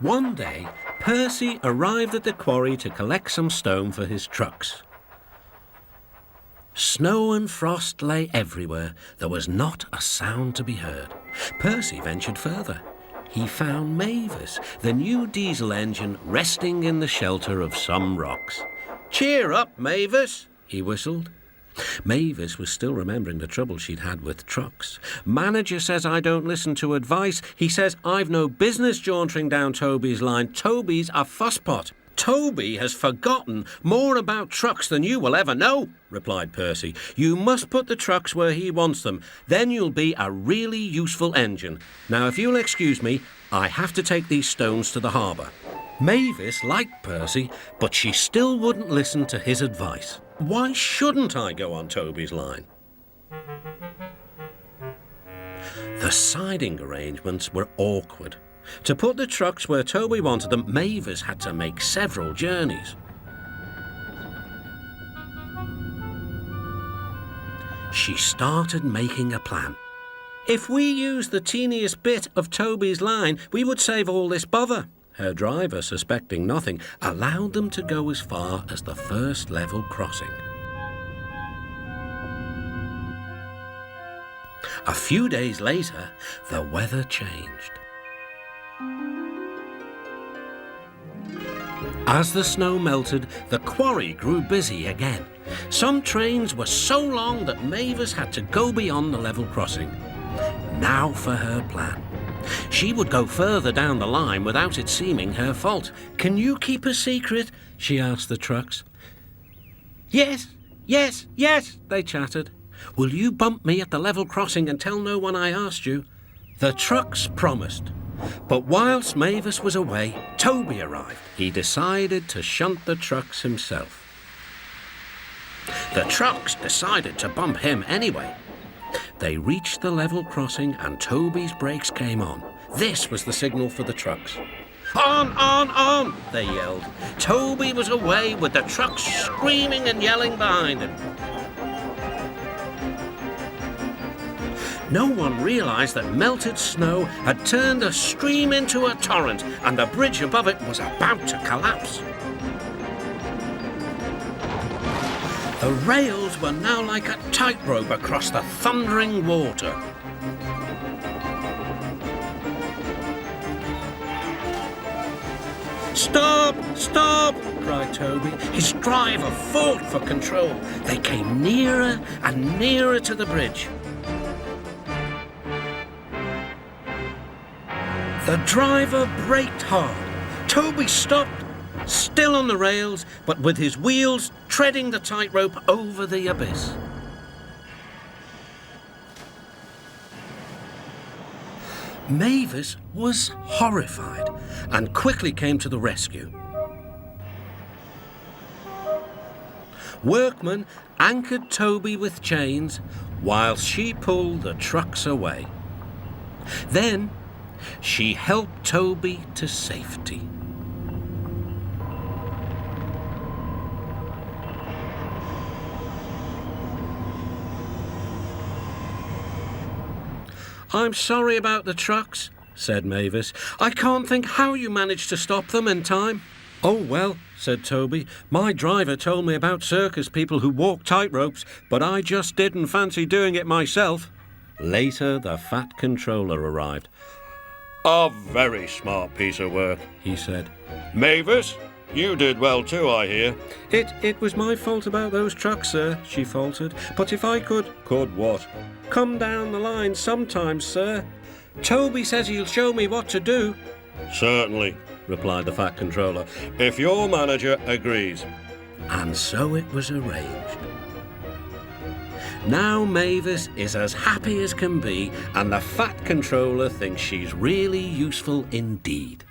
One day, Percy arrived at the quarry to collect some stone for his trucks. Snow and frost lay everywhere. There was not a sound to be heard. Percy ventured further. He found Mavis, the new diesel engine, resting in the shelter of some rocks. "Cheer up, Mavis," he whistled. Mavis was still remembering the trouble she'd had with trucks. "Manager says I don't listen to advice. He says I've no business jauntering down Toby's line. Toby's a fusspot." "Toby has forgotten more about trucks than you will ever know," replied Percy. "You must put the trucks where he wants them. Then you'll be a really useful engine. Now, if you'll excuse me, I have to take these stones to the harbour." Mavis liked Percy, but she still wouldn't listen to his advice. "Why shouldn't I go on Toby's line?" The siding arrangements were awkward. To put the trucks where Toby wanted them, Mavis had to make several journeys. She started making a plan. "If we used the teeniest bit of Toby's line, we would save all this bother." Her driver, suspecting nothing, allowed them to go as far as the first level crossing. A few days later, the weather changed. As the snow melted, the quarry grew busy again. Some trains were so long that Mavis had to go beyond the level crossing. Now for her plan. She would go further down the line without it seeming her fault. "Can you keep a secret?" she asked the trucks. Yes, they chattered. "Will you bump me at the level crossing and tell no one I asked you?" The trucks promised. But whilst Mavis was away, Toby arrived. He decided to shunt the trucks himself. The trucks decided to bump him anyway. They reached the level crossing and Toby's brakes came on. This was the signal for the trucks. On, they yelled. Toby was away with the trucks screaming and yelling behind him. No one realised that melted snow had turned a stream into a torrent and the bridge above it was about to collapse. The rails were now like a tightrope across the thundering water. "Stop! Stop!" cried Toby. His driver fought for control. They came nearer and nearer to the bridge. The driver braked hard. Toby stopped, still on the rails, but with his wheels treading the tightrope over the abyss. Mavis was horrified and quickly came to the rescue. Workmen anchored Toby with chains whilst she pulled the trucks away. Then she helped Toby to safety. "I'm sorry about the trucks," said Mavis. "I can't think how you managed to stop them in time." "Oh, well," said Toby, "my driver told me about circus people who walk tightropes, but I just didn't fancy doing it myself." Later, the Fat Controller arrived. "A very smart piece of work," he said. "Mavis, you did well too, I hear." It was my fault about those trucks, sir," she faltered. "But if I could..." "Could what?" "Come down the line sometimes, sir. Toby says he'll show me what to do." "Certainly," replied the Fat Controller, "if your manager agrees." And so it was arranged. Now Mavis is as happy as can be, and the Fat Controller thinks she's really useful indeed.